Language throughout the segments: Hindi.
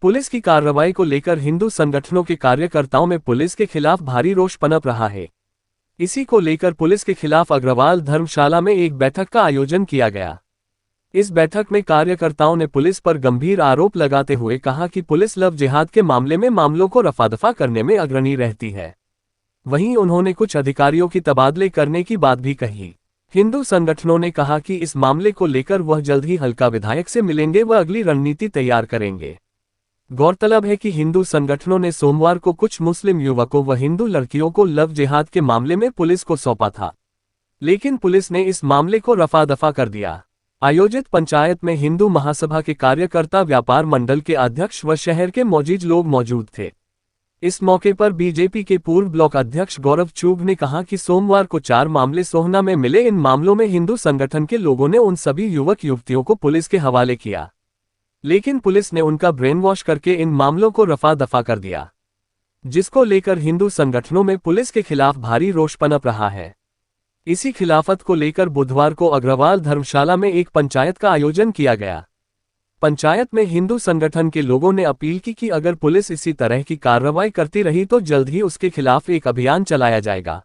पुलिस की कार्रवाई को लेकर हिंदू संगठनों के कार्यकर्ताओं में पुलिस के खिलाफ भारी रोष पनप रहा है। इसी को लेकर पुलिस के खिलाफ अग्रवाल धर्मशाला में एक बैठक का आयोजन किया गया। इस बैठक में कार्यकर्ताओं ने पुलिस पर गंभीर आरोप लगाते हुए कहा कि पुलिस लव जिहाद के मामले में मामलों को रफादफा करने में अग्रणी रहती है। वहीं उन्होंने कुछ अधिकारियों की तबादले करने की बात भी कही। हिंदू संगठनों ने कहा कि इस मामले को लेकर वह जल्द ही हल्का विधायक से मिलेंगे व अगली रणनीति तैयार करेंगे। गौरतलब है कि हिंदू संगठनों ने सोमवार को कुछ मुस्लिम युवकों व हिंदू लड़कियों को लव जिहाद के मामले में पुलिस को सौंपा था, लेकिन पुलिस ने इस मामले को रफा दफा कर दिया। आयोजित पंचायत में हिंदू महासभा के कार्यकर्ता, व्यापार मंडल के अध्यक्ष व शहर के मौजूद लोग मौजूद थे। इस मौके पर बीजेपी के पूर्व ब्लॉक अध्यक्ष गौरव चूग ने कहा कि सोमवार को 4 मामले सोहना में मिले। इन मामलों में हिंदू संगठन के लोगों ने उन सभी युवक युवतियों को पुलिस के हवाले किया, लेकिन पुलिस ने उनका ब्रेन वॉश करके इन मामलों को रफा दफा कर दिया, जिसको लेकर हिंदू संगठनों में पुलिस के खिलाफ भारी रोष पनप रहा है। इसी खिलाफत को लेकर बुधवार को अग्रवाल धर्मशाला में एक पंचायत का आयोजन किया गया। पंचायत में हिंदू संगठन के लोगों ने अपील की कि अगर पुलिस इसी तरह की कार्रवाई करती रही तो जल्द ही उसके खिलाफ एक अभियान चलाया जाएगा।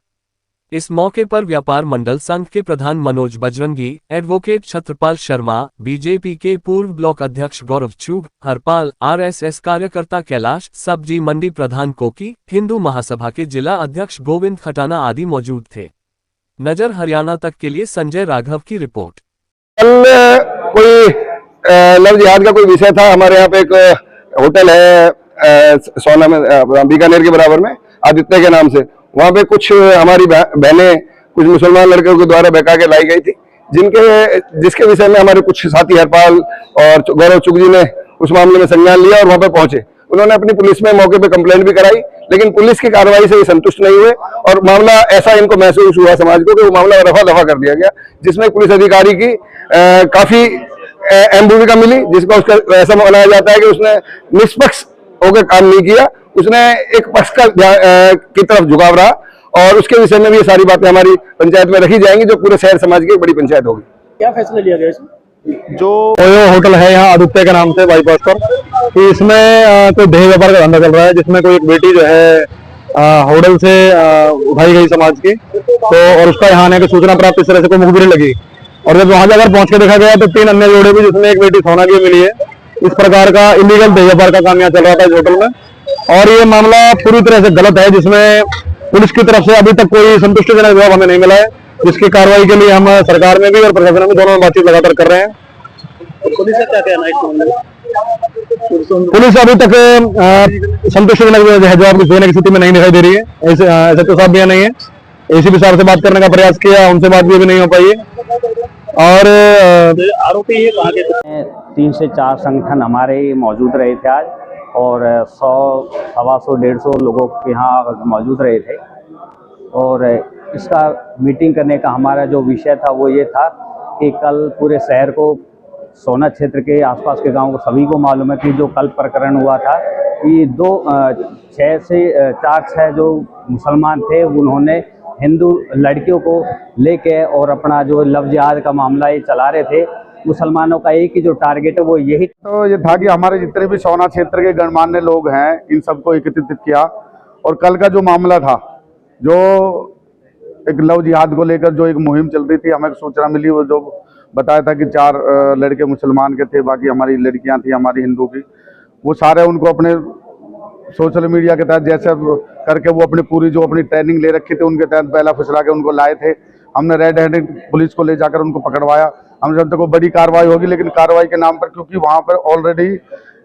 इस मौके पर व्यापार मंडल संघ के प्रधान मनोज बजरंगी, एडवोकेट छत्रपाल शर्मा, बीजेपी के पूर्व ब्लॉक अध्यक्ष गौरव चूग, हरपाल, आरएसएस कार्यकर्ता कैलाश, सब्जी मंडी प्रधान कोकी, हिंदू महासभा के जिला अध्यक्ष गोविंद खटाना आदि मौजूद थे। नजर हरियाणा तक के लिए संजय राघव की रिपोर्ट। कल कोई लव जिहाद का कोई विषय था। हमारे यहाँ पे एक होटल है सोना में, बीकानेर के बराबर में, आदित्य के नाम से। वहाँ पे कुछ हमारी बहनें कुछ मुसलमान लड़कों के द्वारा बहका के लाई गई थी, जिसके विषय में हमारे कुछ साथी हरपाल और गौरव चुग जी ने उस मामले में संज्ञान लिया और वहाँ पे पहुंचे। उन्होंने अपनी पुलिस में मौके पे कंप्लेंट भी कराई, लेकिन पुलिस की कार्रवाई से ये संतुष्ट नहीं हुए और मामला ऐसा इनको महसूस हुआ समाज को कि वो मामला रफा दफा कर दिया गया, जिसमें पुलिस अधिकारी की काफी अहम भूमिका मिली, जिसका उसका ऐसा माना जाता है कि उसने निष्पक्ष होकर काम नहीं किया, उसने एक पक्ष की तरफ झुकाव रहा। और उसके विषय में भी ये सारी बातें हमारी पंचायत में रखी जाएंगी, जो पूरे शहर समाज की एक बड़ी पंचायत होगी। क्या फैसला लिया गया इसमें? जो ओयो होटल है यहाँ आदित्य के नाम से बाईपास पर, तो इसमें कोई देह व्यापार का धंधा चल रहा है, जिसमें कोई एक बेटी जो है होटल से उठाई गई समाज की, तो और उसका यहाँ आने की सूचना प्राप्त इस तरह से कोई मुखबिरी लगी। और जब वहां जाकर पहुंच के देखा गया तो 3 अन्य जोड़े भी, जिसमें एक बेटी सोना की मिली है। इस प्रकार का इलीगल देह व्यापार का काम यहाँ चल रहा था इस होटल में, और ये मामला पूरी तरह से गलत है, जिसमें पुलिस की तरफ से अभी तक कोई संतुष्टिजनक जवाब हमें नहीं मिला है, जिसकी कार्रवाई के लिए हम सरकार में भी और प्रशासन में दोनों में बातचीत लगातार कर रहे हैं। पुलिस का क्या कहना है इस मामले में? पुलिस अभी तक संतुष्टिजनक जवाब देने की स्थिति में नहीं दिखाई दे रही है। ऐसे तो साहब भी नहीं है, एसीपी साहब से बात करने का प्रयास किया, उनसे बात भी अभी नहीं हो पाई है। और आरोपी ये कहा कि 3 से 4 संगठन हमारे मौजूद रहे थे आज, और 100, 125, 150 लोगों के यहाँ मौजूद रहे थे। और इसका मीटिंग करने का हमारा जो विषय था वो ये था कि कल पूरे शहर को, सोना क्षेत्र के आसपास के गांव को सभी को मालूम है कि जो कल प्रकरण हुआ था कि 4-6 जो मुसलमान थे उन्होंने हिंदू लड़कियों को लेके और अपना जो लव जिहाद का मामला ये चला रहे थे। मुसलमानों का एक ही जो टारगेट है वो यही तो ये था कि हमारे जितने भी सोना क्षेत्र के गणमान्य लोग हैं इन सबको एकत्रित किया, और कल का जो मामला था, जो एक लव जिहाद को लेकर जो एक मुहिम चल रही थी, हमें सूचना मिली, वो जो बताया था कि 4 लड़के मुसलमान के थे, बाकी हमारी लड़कियां थी हमारी हिंदू की। वो सारे उनको अपने सोशल मीडिया के तहत जैसे करके वो अपनी पूरी जो अपनी ट्रेनिंग ले रखी थी उनके तहत पहला फुसला के उनको लाए थे। हमने रेड हैंडेड पुलिस को ले जाकर उनको पकड़वाया। हम जब तक वो बड़ी कार्रवाई होगी, लेकिन कार्रवाई के नाम पर, क्योंकि वहाँ पर ऑलरेडी,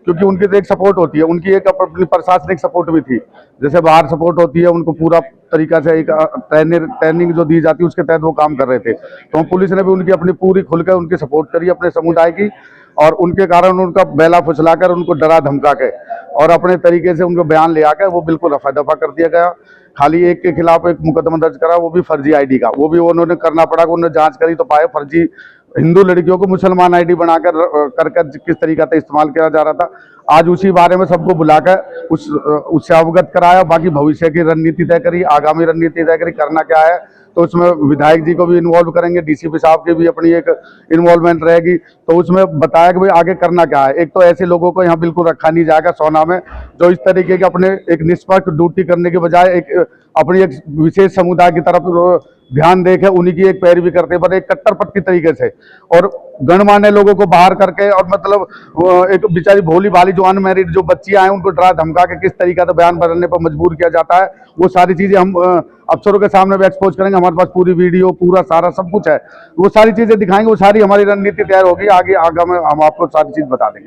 क्योंकि उनकी तो एक सपोर्ट होती है, उनकी एक अपनी प्रशासनिक सपोर्ट भी थी, जैसे बाहर सपोर्ट होती है, उनको पूरा तरीका से एक ट्रेनिंग जो दी जाती है उसके तहत वो काम कर रहे थे। तो पुलिस ने भी उनकी अपनी पूरी खुलकर उनकी सपोर्ट करी अपने समुदाय की, और उनके कारण उनका बेला फुसलाकर, उनको डरा धमका के और अपने तरीके से उनको बयान ले आकर वो बिल्कुल रफा दफा कर दिया गया। खाली एक के खिलाफ एक मुकदमा दर्ज करा, वो भी फर्जी आईडी का, वो भी उन्होंने करना पड़ा कि उन्होंने जांच करी तो पाए फर्जी हिंदू लड़कियों को मुसलमान आईडी बनाकर कर किस तरीका से इस्तेमाल किया जा रहा था। आज उसी बारे में सबको बुलाकर उससे अवगत कराया, बाकी भविष्य की रणनीति तय करी, आगामी रणनीति तय करी, करना क्या है। तो उसमें विधायक जी को भी इन्वॉल्व करेंगे, डीसीपी साहब की भी अपनी एक इन्वॉल्वमेंट रहेगी। तो उसमें बताया कि भाई आगे करना क्या है। एक तो ऐसे लोगों को यहाँ बिल्कुल रखा नहीं जाएगा सोना में, जो इस तरीके के अपने एक निष्पक्ष ड्यूटी करने के बजाय एक अपनी एक विशेष समुदाय की तरफ ध्यान देके उन्हीं की एक पैरवी करते हैं, पर एक कट्टरपंथी तरीके से, और गणमान्य लोगों को बाहर करके, और मतलब एक बेचारी भोली भाली जो अनमैरिड जो बच्चियां हैं उनको डरा धमका के किस तरीके से बयान भरने पर मजबूर किया जाता है, वो सारी चीजें हम अफसरों के सामने भी एक्सपोज करेंगे। हमारे पास पूरी वीडियो, पूरा सारा सब कुछ है, वो सारी चीजें दिखाएंगे, वो सारी हमारी रणनीति तैयार होगी। आगे में हम आपको सारी चीज बता देंगे।